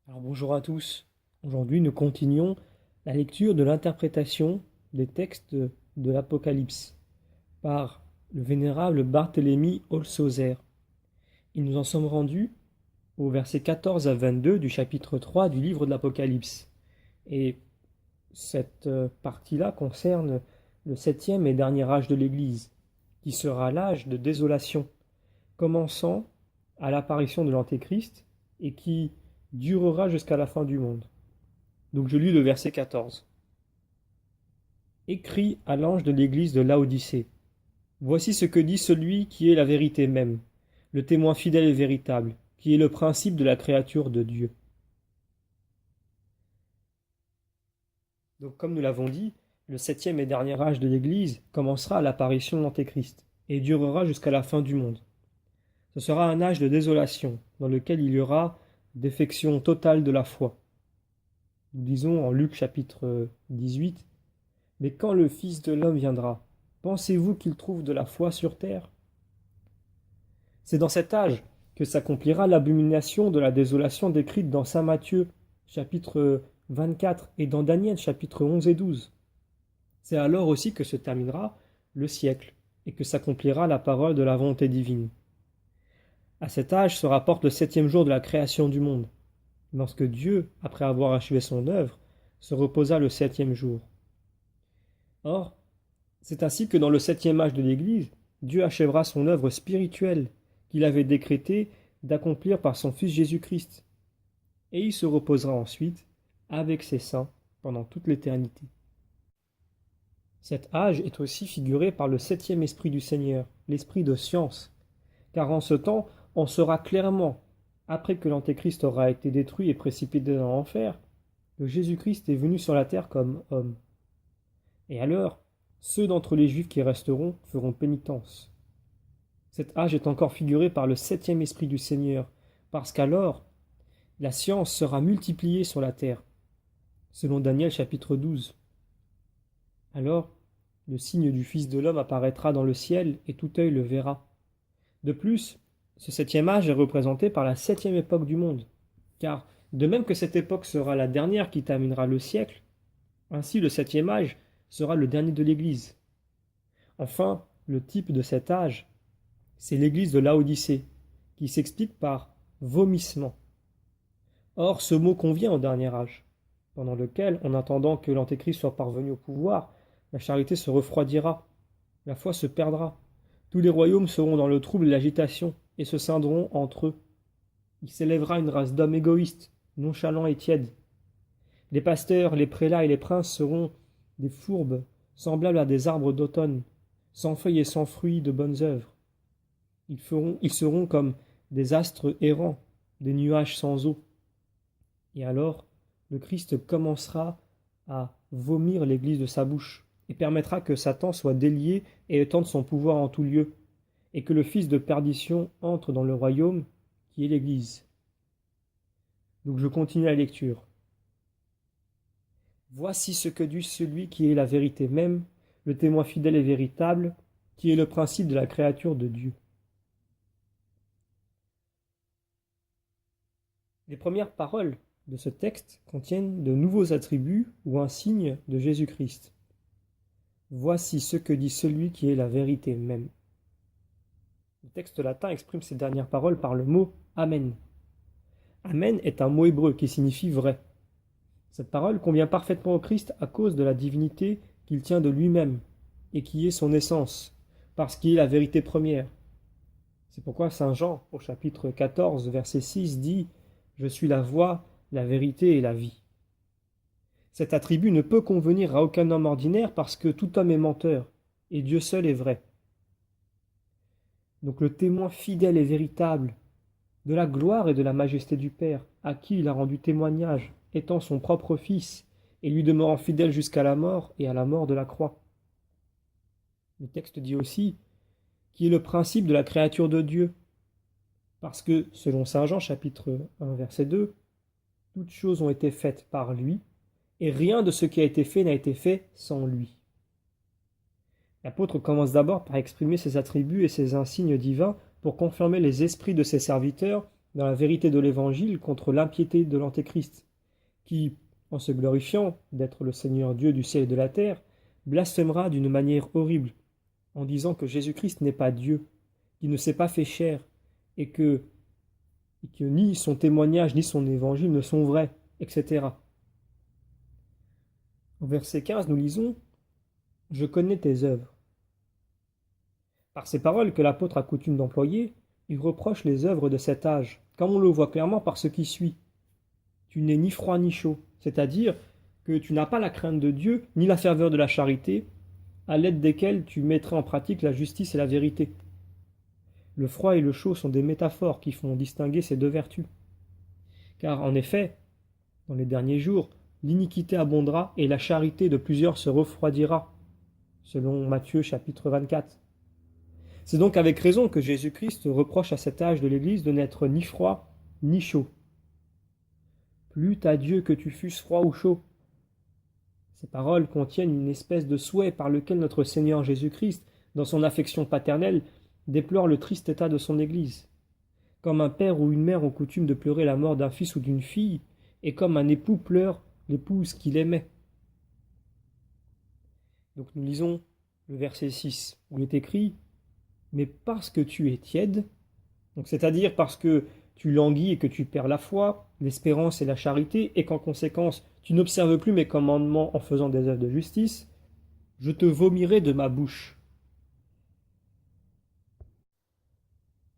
Alors bonjour à tous. Aujourd'hui, nous continuons la lecture de l'interprétation des textes de l'Apocalypse par le vénérable Barthélemy Holshouser. Et nous en sommes rendus au verset 14 à 22 du chapitre 3 du livre de l'Apocalypse. Et cette partie-là concerne le septième et dernier âge de l'Église, qui sera l'âge de désolation, commençant à l'apparition de l'Antéchrist et qui durera jusqu'à la fin du monde. Donc je lis le verset 14. Écrit à l'ange de l'église de Laodicée. Voici ce que dit celui qui est la vérité même, le témoin fidèle et véritable, qui est le principe de la créature de Dieu. Donc comme nous l'avons dit, le septième et dernier âge de l'Église commencera à l'apparition de l'Antéchrist et durera jusqu'à la fin du monde. Ce sera un âge de désolation dans lequel il y aura défection totale de la foi. Nous disons en Luc chapitre 18, « Mais quand le Fils de l'homme viendra, pensez-vous qu'il trouve de la foi sur terre ?» C'est dans cet âge que s'accomplira l'abomination de la désolation décrite dans saint Matthieu chapitre 24 et dans Daniel chapitre 11 et 12. C'est alors aussi que se terminera le siècle et que s'accomplira la parole de la volonté divine. À cet âge se rapporte le septième jour de la création du monde, lorsque Dieu, après avoir achevé son œuvre, se reposa le septième jour. Or, c'est ainsi que dans le septième âge de l'Église, Dieu achèvera son œuvre spirituelle qu'il avait décrété d'accomplir par son Fils Jésus-Christ, et il se reposera ensuite avec ses saints pendant toute l'éternité. Cet âge est aussi figuré par le septième esprit du Seigneur, l'esprit de science, car en ce temps, on saura clairement, après que l'Antéchrist aura été détruit et précipité dans l'enfer, que Jésus-Christ est venu sur la terre comme homme. Et alors, ceux d'entre les Juifs qui resteront feront pénitence. Cet âge est encore figuré par le septième esprit du Seigneur, parce qu'alors, la science sera multipliée sur la terre, selon Daniel chapitre 12. Alors, le signe du Fils de l'homme apparaîtra dans le ciel et tout œil le verra. De plus, ce septième âge est représenté par la septième époque du monde, car de même que cette époque sera la dernière qui terminera le siècle, ainsi le septième âge sera le dernier de l'Église. Enfin, le type de cet âge, c'est l'Église de Laodicée, qui s'explique par vomissement. Or, ce mot convient au dernier âge, pendant lequel, en attendant que l'Antéchrist soit parvenu au pouvoir, la charité se refroidira, la foi se perdra, tous les royaumes seront dans le trouble et l'agitation, et se scindront entre eux. Il s'élèvera une race d'hommes égoïstes, nonchalants et tièdes. Les pasteurs, les prélats et les princes seront des fourbes, semblables à des arbres d'automne, sans feuilles et sans fruits de bonnes œuvres. Ils seront comme des astres errants, des nuages sans eau. Et alors, le Christ commencera à vomir l'Église de sa bouche, et permettra que Satan soit délié et étende son pouvoir en tout lieu, et que le fils de perdition entre dans le royaume, qui est l'Église. Donc je continue la lecture. Voici ce que dit celui qui est la vérité même, le témoin fidèle et véritable, qui est le principe de la créature de Dieu. Les premières paroles de ce texte contiennent de nouveaux attributs ou un signe de Jésus-Christ. Voici ce que dit celui qui est la vérité même. Le texte latin exprime ces dernières paroles par le mot « Amen ». Amen est un mot hébreu qui signifie vrai. Cette parole convient parfaitement au Christ à cause de la divinité qu'il tient de lui-même et qui est son essence, parce qu'il est la vérité première. C'est pourquoi saint Jean, au chapitre 14, verset 6, dit « Je suis la voie, la vérité et la vie ». Cet attribut ne peut convenir à aucun homme ordinaire parce que tout homme est menteur, et Dieu seul est vrai. Donc le témoin fidèle et véritable de la gloire et de la majesté du Père, à qui il a rendu témoignage, étant son propre Fils, et lui demeurant fidèle jusqu'à la mort et à la mort de la croix. Le texte dit aussi qui est le principe de la créature de Dieu, parce que, selon saint Jean chapitre 1 verset 2, toutes choses ont été faites par lui, et rien de ce qui a été fait n'a été fait sans lui. L'apôtre commence d'abord par exprimer ses attributs et ses insignes divins pour confirmer les esprits de ses serviteurs dans la vérité de l'Évangile contre l'impiété de l'Antéchrist, qui, en se glorifiant d'être le Seigneur Dieu du ciel et de la terre, blasphémera d'une manière horrible, en disant que Jésus-Christ n'est pas Dieu, qu'il ne s'est pas fait chair, et que ni son témoignage ni son évangile ne sont vrais, etc. Au verset 15, nous lisons « Je connais tes œuvres ». Par ces paroles que l'apôtre a coutume d'employer, il reproche les œuvres de cet âge, comme on le voit clairement par ce qui suit. Tu n'es ni froid ni chaud, c'est-à-dire que tu n'as pas la crainte de Dieu ni la ferveur de la charité, à l'aide desquelles tu mettrais en pratique la justice et la vérité. Le froid et le chaud sont des métaphores qui font distinguer ces deux vertus. Car en effet, dans les derniers jours, l'iniquité abondera et la charité de plusieurs se refroidira, selon Matthieu chapitre 24. C'est donc avec raison que Jésus-Christ reproche à cet âge de l'Église de n'être ni froid ni chaud. Plût à Dieu que tu fusses froid ou chaud. Ces paroles contiennent une espèce de souhait par lequel notre Seigneur Jésus-Christ, dans son affection paternelle, déplore le triste état de son Église. Comme un père ou une mère ont coutume de pleurer la mort d'un fils ou d'une fille, et comme un époux pleure l'épouse qu'il aimait. Donc nous lisons le verset 6, où il est écrit « Mais parce que tu es tiède », donc c'est-à-dire parce que tu languis et que tu perds la foi, l'espérance et la charité, et qu'en conséquence tu n'observes plus mes commandements en faisant des œuvres de justice, je te vomirai de ma bouche.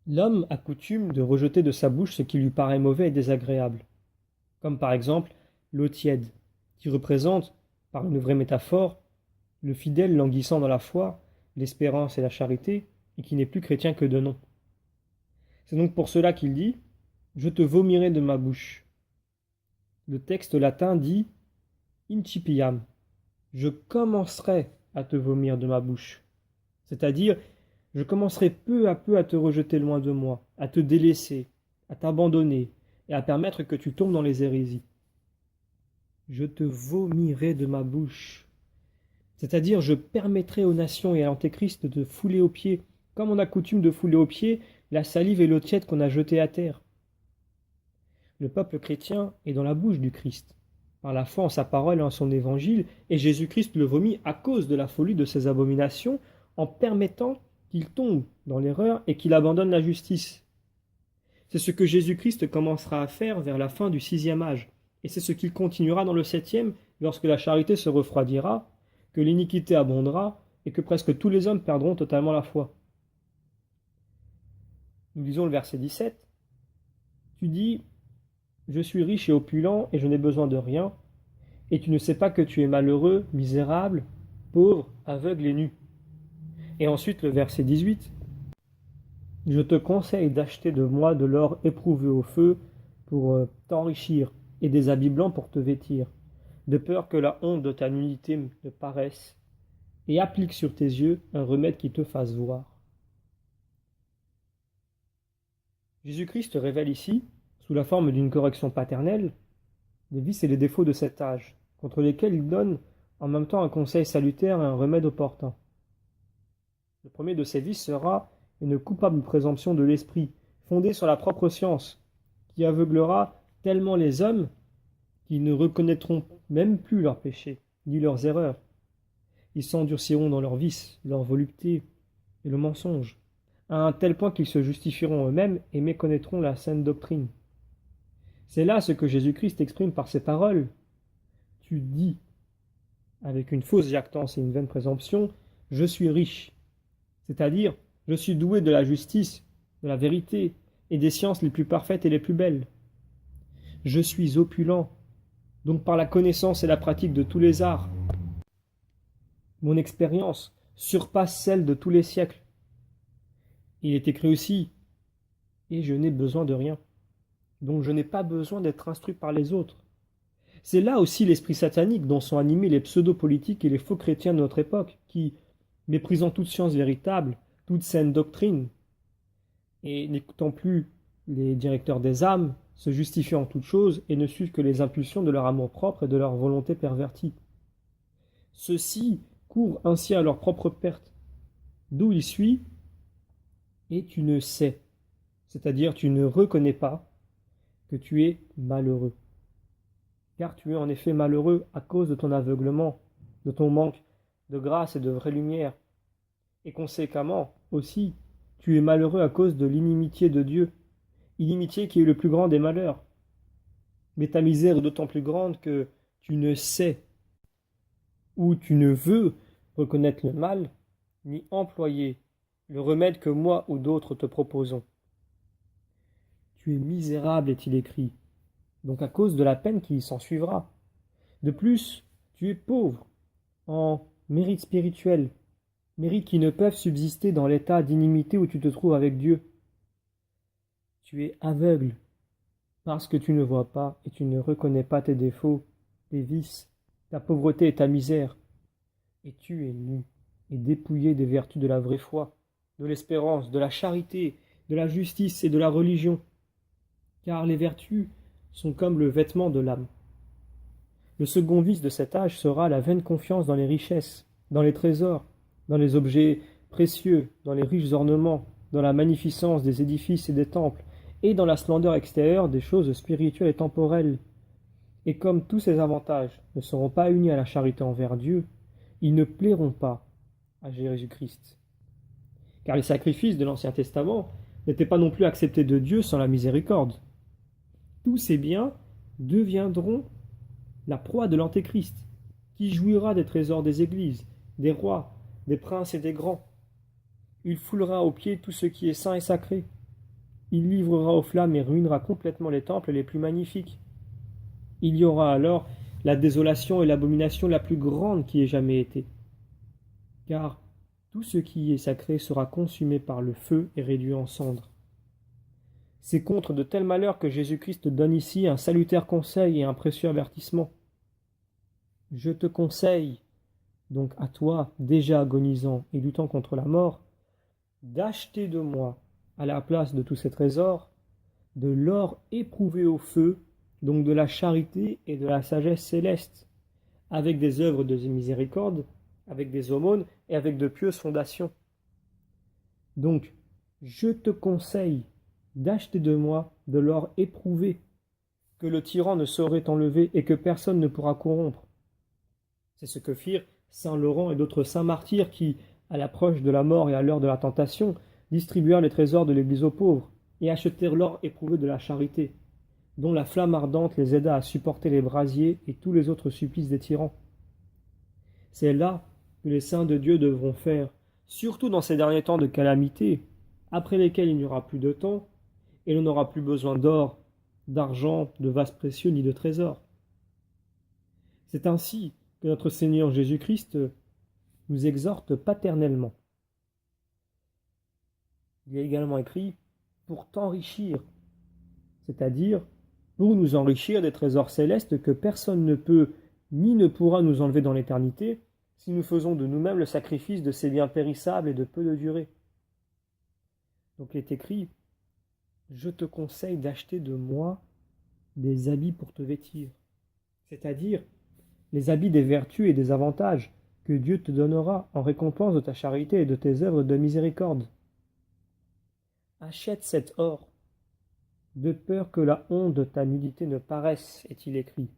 L'homme a coutume de rejeter de sa bouche ce qui lui paraît mauvais et désagréable, comme par exemple l'eau tiède, qui représente, par une vraie métaphore, le fidèle languissant dans la foi, l'espérance et la charité, et qui n'est plus chrétien que de nom. C'est donc pour cela qu'il dit « Je te vomirai de ma bouche ». Le texte latin dit « incipiam », je commencerai à te vomir de ma bouche, c'est-à-dire je commencerai peu à peu à te rejeter loin de moi, à te délaisser, à t'abandonner et à permettre que tu tombes dans les hérésies. Je te vomirai de ma bouche, c'est-à-dire je permettrai aux nations et à l'Antéchrist de fouler aux pieds, comme on a coutume de fouler aux pieds la salive et l'eau tiède qu'on a jetée à terre. Le peuple chrétien est dans la bouche du Christ, par la foi en sa parole et en son évangile, et Jésus-Christ le vomit à cause de la folie de ses abominations, en permettant qu'il tombe dans l'erreur et qu'il abandonne la justice. C'est ce que Jésus-Christ commencera à faire vers la fin du 6e âge, et c'est ce qu'il continuera dans le 7e, lorsque la charité se refroidira, que l'iniquité abondera, et que presque tous les hommes perdront totalement la foi. Nous lisons le verset 17. Tu dis « Je suis riche et opulent, et je n'ai besoin de rien, et tu ne sais pas que tu es malheureux, misérable, pauvre, aveugle et nu. » Et ensuite le verset 18. « Je te conseille d'acheter de moi de l'or éprouvé au feu pour t'enrichir, et des habits blancs pour te vêtir, de peur que la honte de ta nudité ne paraisse, et applique sur tes yeux un remède qui te fasse voir. » Jésus-Christ révèle ici, sous la forme d'une correction paternelle, les vices et les défauts de cet âge, contre lesquels il donne en même temps un conseil salutaire et un remède opportun. Le premier de ces vices sera une coupable présomption de l'esprit, fondée sur la propre science, qui aveuglera tellement les hommes qu'ils ne reconnaîtront même plus leurs péchés, ni leurs erreurs. Ils s'endurciront dans leurs vices, leur volupté et le mensonge, à un tel point qu'ils se justifieront eux-mêmes et méconnaîtront la saine doctrine. C'est là ce que Jésus-Christ exprime par ces paroles. Tu dis, avec une fausse jactance et une vaine présomption, « Je suis riche », c'est-à-dire « Je suis doué de la justice, de la vérité et des sciences les plus parfaites et les plus belles. Je suis opulent, donc par la connaissance et la pratique de tous les arts. Mon expérience surpasse celle de tous les siècles. » Il est écrit aussi « Et je n'ai besoin de rien. » Donc je n'ai pas besoin d'être instruit par les autres. C'est là aussi l'esprit satanique dont sont animés les pseudo-politiques et les faux chrétiens de notre époque, qui, méprisant toute science véritable, toute saine doctrine, et n'écoutant plus les directeurs des âmes, se justifiant en toutes choses et ne suivent que les impulsions de leur amour-propre et de leur volonté pervertie. Ceux-ci courent ainsi à leur propre perte, d'où il suit « et tu ne sais », c'est-à-dire tu ne reconnais pas que tu es malheureux. Car tu es en effet malheureux à cause de ton aveuglement, de ton manque de grâce et de vraie lumière. Et conséquemment aussi, tu es malheureux à cause de l'inimitié de Dieu, inimitié qui est le plus grand des malheurs. Mais ta misère est d'autant plus grande que tu ne sais ou tu ne veux reconnaître le mal, ni employer le remède que moi ou d'autres te proposons. Tu es misérable, est-il écrit, donc à cause de la peine qui s'en suivra. De plus, tu es pauvre en mérites spirituels, mérites qui ne peuvent subsister dans l'état d'inimité où tu te trouves avec Dieu. Tu es aveugle parce que tu ne vois pas et tu ne reconnais pas tes défauts, tes vices, ta pauvreté et ta misère. Et tu es nu et dépouillé des vertus de la vraie foi, de l'espérance, de la charité, de la justice et de la religion. Car les vertus sont comme le vêtement de l'âme. Le second vice de cet âge sera la vaine confiance dans les richesses, dans les trésors, dans les objets précieux, dans les riches ornements, dans la magnificence des édifices et des temples, et dans la splendeur extérieure des choses spirituelles et temporelles. Et comme tous ces avantages ne seront pas unis à la charité envers Dieu, ils ne plairont pas à Jésus-Christ. Car les sacrifices de l'Ancien Testament n'étaient pas non plus acceptés de Dieu sans la miséricorde. Tous ces biens deviendront la proie de l'Antéchrist, qui jouira des trésors des églises, des rois, des princes et des grands. Il foulera aux pieds tout ce qui est saint et sacré. Il livrera aux flammes et ruinera complètement les temples les plus magnifiques. Il y aura alors la désolation et l'abomination la plus grande qui ait jamais été. Car tout ce qui est sacré sera consumé par le feu et réduit en cendres. C'est contre de tels malheurs que Jésus-Christ donne ici un salutaire conseil et un précieux avertissement. Je te conseille, donc à toi, déjà agonisant et luttant contre la mort, d'acheter de moi, à la place de tous ces trésors, de l'or éprouvé au feu, donc de la charité et de la sagesse céleste, avec des œuvres de miséricorde, avec des aumônes et avec de pieuses fondations. Donc, je te conseille d'acheter de moi de l'or éprouvé, que le tyran ne saurait enlever et que personne ne pourra corrompre. C'est ce que firent saint Laurent et d'autres saints martyrs qui, à l'approche de la mort et à l'heure de la tentation, distribuèrent les trésors de l'Église aux pauvres et achetèrent l'or éprouvé de la charité, dont la flamme ardente les aida à supporter les brasiers et tous les autres supplices des tyrans. C'est là que les saints de Dieu devront faire, surtout dans ces derniers temps de calamité, après lesquels il n'y aura plus de temps, et l'on n'aura plus besoin d'or, d'argent, de vases précieux ni de trésors. C'est ainsi que notre Seigneur Jésus-Christ nous exhorte paternellement. Il est également écrit « pour t'enrichir », c'est-à-dire pour nous enrichir des trésors célestes que personne ne peut ni ne pourra nous enlever dans l'éternité si nous faisons de nous-mêmes le sacrifice de ces biens périssables et de peu de durée. Donc il est écrit « je te conseille d'acheter de moi des habits pour te vêtir », c'est-à-dire les habits des vertus et des avantages que Dieu te donnera en récompense de ta charité et de tes œuvres de miséricorde. Achète cet or, de peur que la honte de ta nudité ne paraisse, est-il écrit.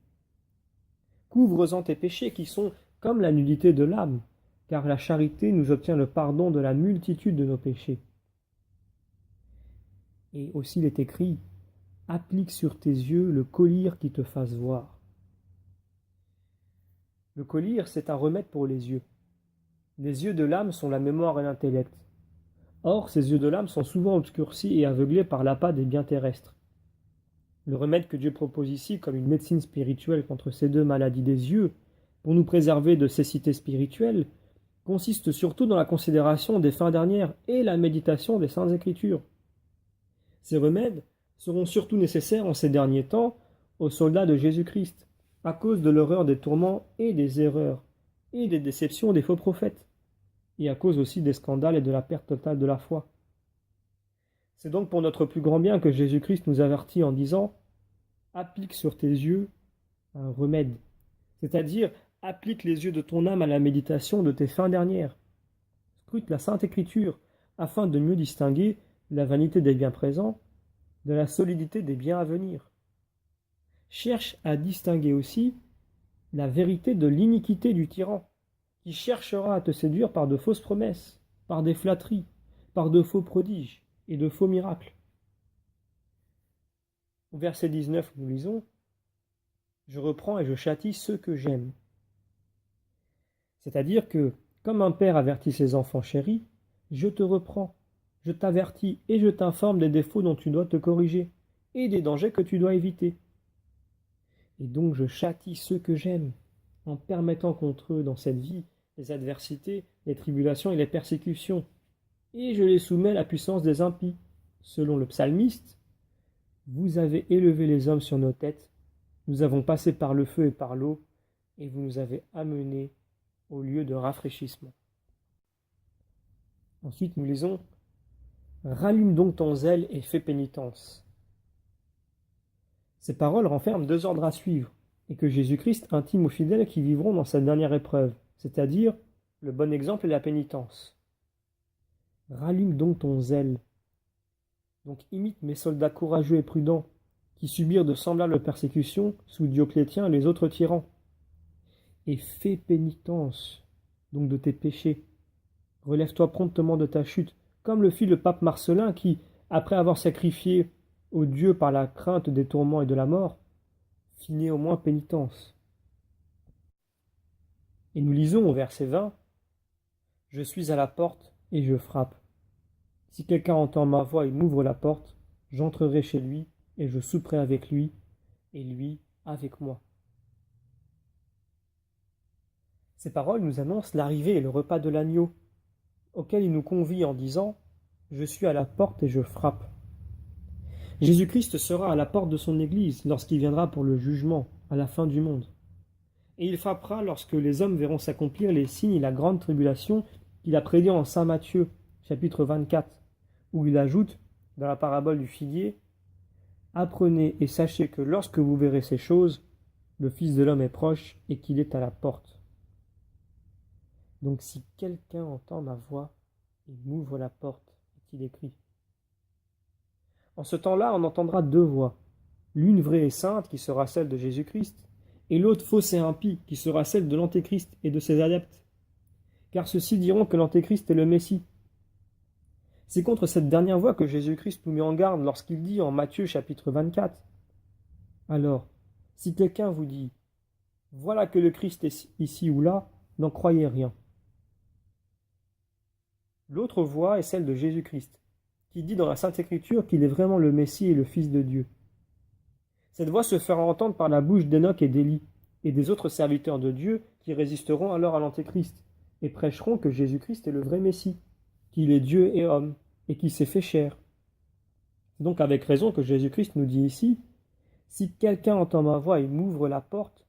Couvre-en tes péchés qui sont comme la nudité de l'âme, car la charité nous obtient le pardon de la multitude de nos péchés. Et aussi il est écrit, applique sur tes yeux le collyre qui te fasse voir. Le collyre, c'est un remède pour les yeux. Les yeux de l'âme sont la mémoire et l'intellect. Or, ces yeux de l'âme sont souvent obscurcis et aveuglés par l'appât des biens terrestres. Le remède que Dieu propose ici comme une médecine spirituelle contre ces deux maladies des yeux, pour nous préserver de cécité spirituelle, consiste surtout dans la considération des fins dernières et la méditation des Saintes Écritures. Ces remèdes seront surtout nécessaires en ces derniers temps aux soldats de Jésus-Christ, à cause de l'horreur des tourments et des erreurs, et des déceptions des faux prophètes, et à cause aussi des scandales et de la perte totale de la foi. C'est donc pour notre plus grand bien que Jésus-Christ nous avertit en disant « Applique sur tes yeux un remède », c'est-à-dire applique les yeux de ton âme à la méditation de tes fins dernières. Scrute la Sainte Écriture, afin de mieux distinguer la vanité des biens présents de la solidité des biens à venir. Cherche à distinguer aussi la vérité de l'iniquité du tyran, qui cherchera à te séduire par de fausses promesses, par des flatteries, par de faux prodiges et de faux miracles. Au verset 19, nous lisons « Je reprends et je châtie ceux que j'aime ». C'est-à-dire que, comme un père avertit ses enfants chéris, je te reprends, je t'avertis et je t'informe des défauts dont tu dois te corriger et des dangers que tu dois éviter. Et donc je châtie ceux que j'aime, en permettant contre eux dans cette vie les adversités, les tribulations et les persécutions. Et je les soumets à la puissance des impies. Selon le psalmiste, vous avez élevé les hommes sur nos têtes, nous avons passé par le feu et par l'eau, et vous nous avez amenés au lieu de rafraîchissement. Ensuite, nous lisons « Rallume donc ton zèle et fais pénitence ». Ces paroles renferment deux ordres à suivre, et que Jésus-Christ intime aux fidèles qui vivront dans cette dernière épreuve, c'est-à-dire le bon exemple et la pénitence. Rallume donc ton zèle. Donc imite mes soldats courageux et prudents, qui subirent de semblables persécutions sous Dioclétien et les autres tyrans. Et fais pénitence, donc de tes péchés. Relève-toi promptement de ta chute, comme le fit le pape Marcellin qui, après avoir sacrifié au Dieu par la crainte des tourments et de la mort, fit néanmoins pénitence. Et nous lisons au verset 20, « Je suis à la porte et je frappe. Si quelqu'un entend ma voix et m'ouvre la porte, j'entrerai chez lui et je souperai avec lui et lui avec moi. » Ces paroles nous annoncent l'arrivée et le repas de l'agneau, auquel il nous convie en disant « Je suis à la porte et je frappe ». Jésus-Christ sera à la porte de son Église lorsqu'il viendra pour le jugement, à la fin du monde. Et il frappera lorsque les hommes verront s'accomplir les signes et la grande tribulation qu'il a prédit en Saint Matthieu, chapitre 24, où il ajoute, dans la parabole du figuier, « Apprenez et sachez que lorsque vous verrez ces choses, le Fils de l'homme est proche et qu'il est à la porte. » Donc si quelqu'un entend ma voix et m'ouvre la porte, est-il écrit. En ce temps-là, on entendra deux voix, l'une vraie et sainte qui sera celle de Jésus-Christ, et l'autre fausse et impie qui sera celle de l'Antéchrist et de ses adeptes. Car ceux-ci diront que l'Antéchrist est le Messie. C'est contre cette dernière voix que Jésus-Christ nous met en garde lorsqu'il dit en Matthieu chapitre 24 « Alors, si quelqu'un vous dit « Voilà que le Christ est ici ou là », n'en croyez rien. » L'autre voix est celle de Jésus-Christ, qui dit dans la Sainte Écriture qu'il est vraiment le Messie et le Fils de Dieu. Cette voix se fera entendre par la bouche d'Enoch et d'Élie, et des autres serviteurs de Dieu qui résisteront alors à l'Antéchrist, et prêcheront que Jésus-Christ est le vrai Messie, qu'il est Dieu et homme, et qu'il s'est fait chair. C'est donc avec raison que Jésus-Christ nous dit ici, « Si quelqu'un entend ma voix et m'ouvre la porte,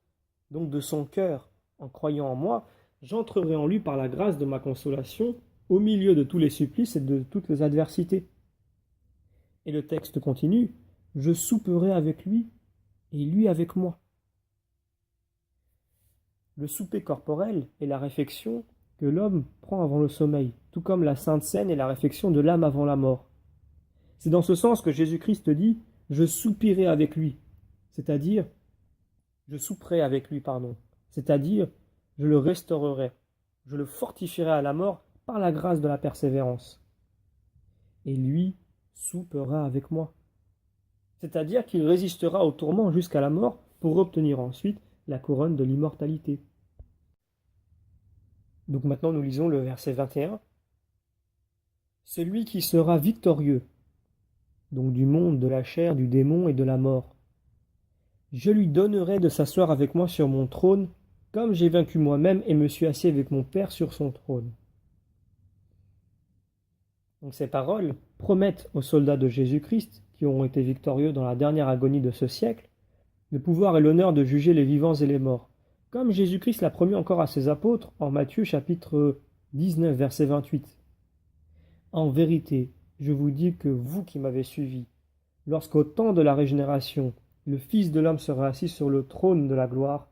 donc de son cœur, en croyant en moi, j'entrerai en lui par la grâce de ma consolation, au milieu de tous les supplices et de toutes les adversités. » Et le texte continue, « Je souperai avec lui, et lui avec moi. » Le souper corporel est la réfection que l'homme prend avant le sommeil, tout comme la Sainte Seine est la réfection de l'âme avant la mort. C'est dans ce sens que Jésus-Christ dit « Je soupirai avec lui », c'est-à-dire « Je souperai avec lui, pardon », c'est-à-dire « Je le restaurerai, je le fortifierai à la mort par la grâce de la persévérance. Et lui soupera avec moi. » C'est-à-dire qu'il résistera au tourment jusqu'à la mort pour obtenir ensuite la couronne de l'immortalité. Donc maintenant nous lisons le verset 21. « Celui qui sera victorieux, donc du monde, de la chair, du démon et de la mort, je lui donnerai de s'asseoir avec moi sur mon trône, comme j'ai vaincu moi-même et me suis assis avec mon Père sur son trône. » Donc ces paroles promettent aux soldats de Jésus-Christ, qui auront été victorieux dans la dernière agonie de ce siècle, le pouvoir et l'honneur de juger les vivants et les morts, comme Jésus-Christ l'a promis encore à ses apôtres en Matthieu chapitre 19, verset 28. « En vérité, je vous dis que vous qui m'avez suivi, lorsqu'au temps de la régénération, le Fils de l'homme sera assis sur le trône de la gloire,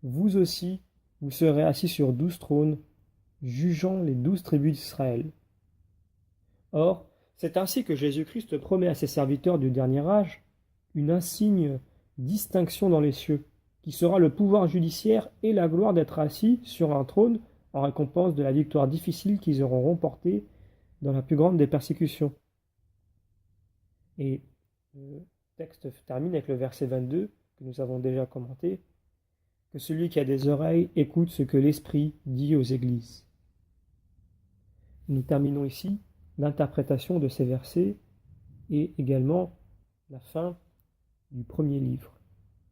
vous aussi, vous serez assis sur 12 trônes, jugeant les 12 tribus d'Israël. Or, C'est ainsi que Jésus-Christ promet à ses serviteurs du dernier âge une insigne distinction dans les cieux, qui sera le pouvoir judiciaire et la gloire d'être assis sur un trône en récompense de la victoire difficile qu'ils auront remportée dans la plus grande des persécutions. Et le texte termine avec le verset 22 que nous avons déjà commenté, que celui qui a des oreilles écoute ce que l'Esprit dit aux églises. Nous terminons ici l'interprétation de ces versets et également la fin du premier livre.